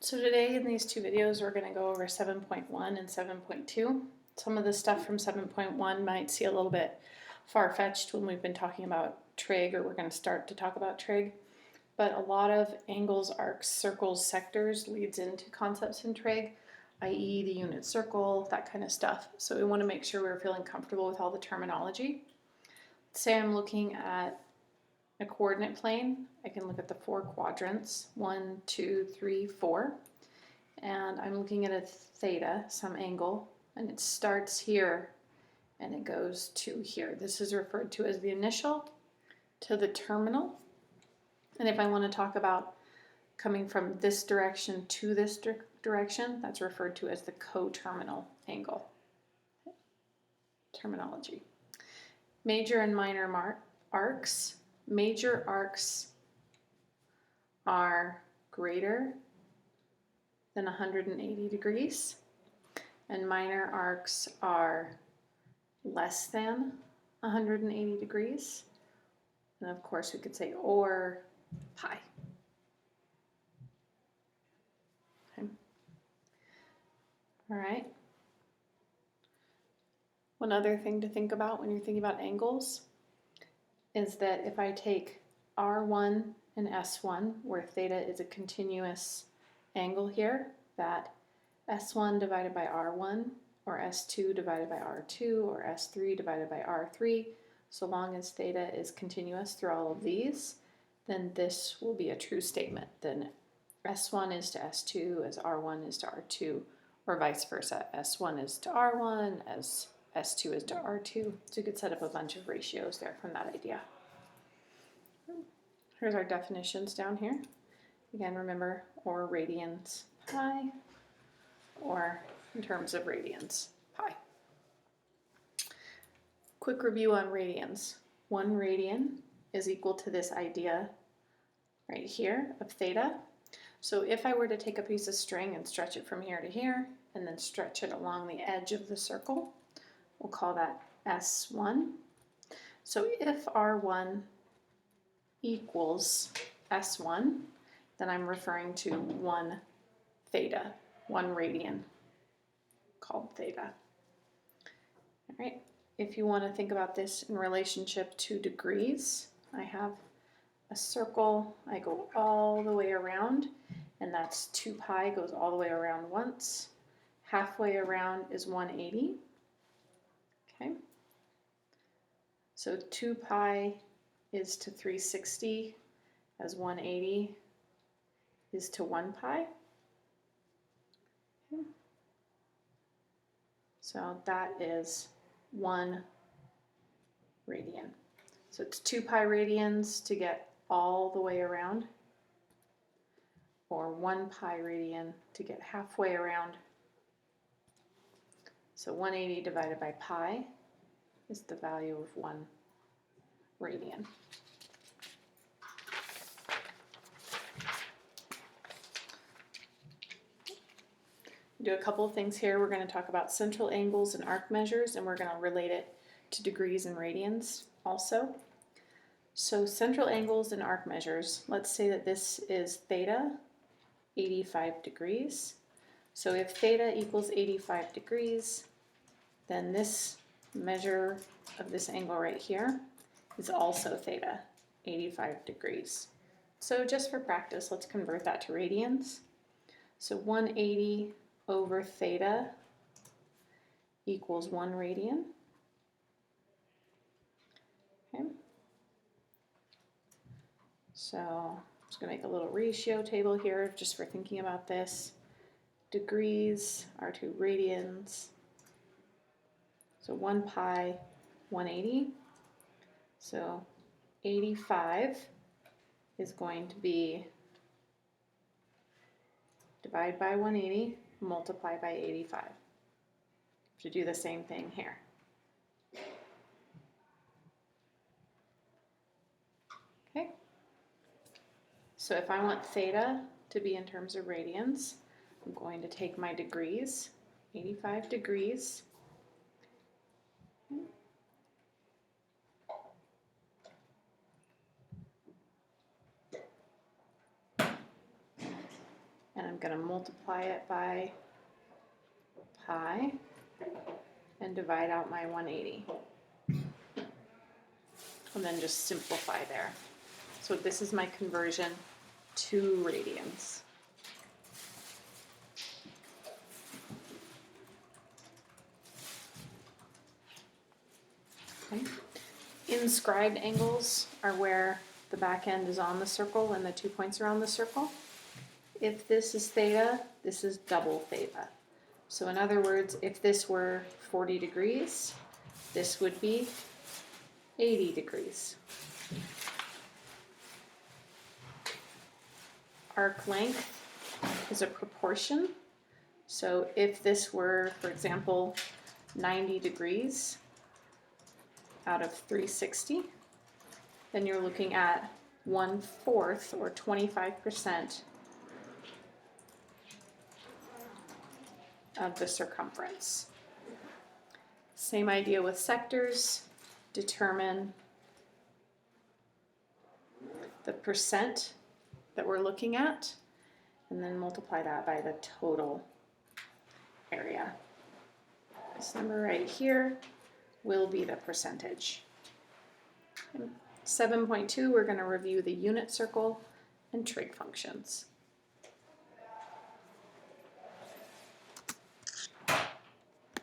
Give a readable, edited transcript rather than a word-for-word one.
So today in these two videos we're going to go over 7.1 and 7.2. Some of the stuff from 7.1 might seem a little bit far-fetched when we've been talking about trig, or we're going to start to talk about trig, but a lot of angles, arcs, circles, sectors leads into concepts in trig, i.e. the unit circle, that kind of stuff. So we want to make sure we're feeling comfortable with all the terminology. Say I'm looking at a coordinate plane. I can look at the 4 quadrants, 1, 2, 3, 4, and I'm looking at a theta, some angle, and it starts here and it goes to here. This is referred to as the initial to the terminal. And if I want to talk about coming from this direction to this direction, that's referred to as the coterminal angle. Terminology. Major and minor arcs. Major arcs are greater than 180 degrees, and minor arcs are less than 180 degrees. And of course we could say or pi. Okay. All right. One other thing to think about when you're thinking about angles is that if I take R1 and S1, where theta is a continuous angle here, that S1 divided by R1, or S2 divided by R2, or S3 divided by R3, so long as theta is continuous through all of these, then this will be a true statement. Then S1 is to S2 as R1 is to R2, or vice versa. S1 is to R1 as S2 is to R2. So you could set up a bunch of ratios there from that idea. Here's our definitions down here. Again, remember, or radians pi, or in terms of radians pi. Quick review on radians. 1 radian is equal to this idea right here of theta. So if I were to take a piece of string and stretch it from here to here, and then stretch it along the edge of the circle, we'll call that S1. So if R1 equals S1, then I'm referring to 1 theta, 1 radian, called theta. All right. If you want to think about this in relationship to degrees, I have a circle, I go all the way around, and that's 2 pi goes all the way around once. Halfway around is 180. Okay. So 2 pi is to 360 as 180 is to 1 pi. Okay. So that is 1 radian. So it's 2 pi radians to get all the way around, or 1 pi radian to get halfway around. So 180 divided by pi is the value of 1 radian. Do a couple of things here. We're going to talk about central angles and arc measures, and we're going to relate it to degrees and radians also. So central angles and arc measures, let's say that this is theta, 85 degrees. So if theta equals 85 degrees, then this measure of this angle right here is also theta, 85 degrees. So just for practice, let's convert that to radians. So 180 over theta equals 1 radian. Okay. So I'm just going to make a little ratio table here just for thinking about this. Degrees are to radians. So 1 pi, 180. So 85 is going to be divide by 180, multiply by 85. To do the same thing here. Okay. So if I want theta to be in terms of radians, I'm going to take my degrees, 85 degrees, and I'm I'm going to multiply it by pi and divide out my 180. And then just simplify there. So this is my conversion to radians. Okay. Inscribed angles are where the back end is on the circle and the 2 points are on the circle. If this is theta, this is double theta. So in other words, if this were 40 degrees, this would be 80 degrees. Arc length is a proportion. So if this were, for example, 90 degrees out of 360, then you're looking at 1/4 or 25% of the circumference. Same idea with sectors. Determine the percent that we're looking at and then multiply that by the total area. This number right here will be the percentage. In 7.2, we're going to review the unit circle and trig functions.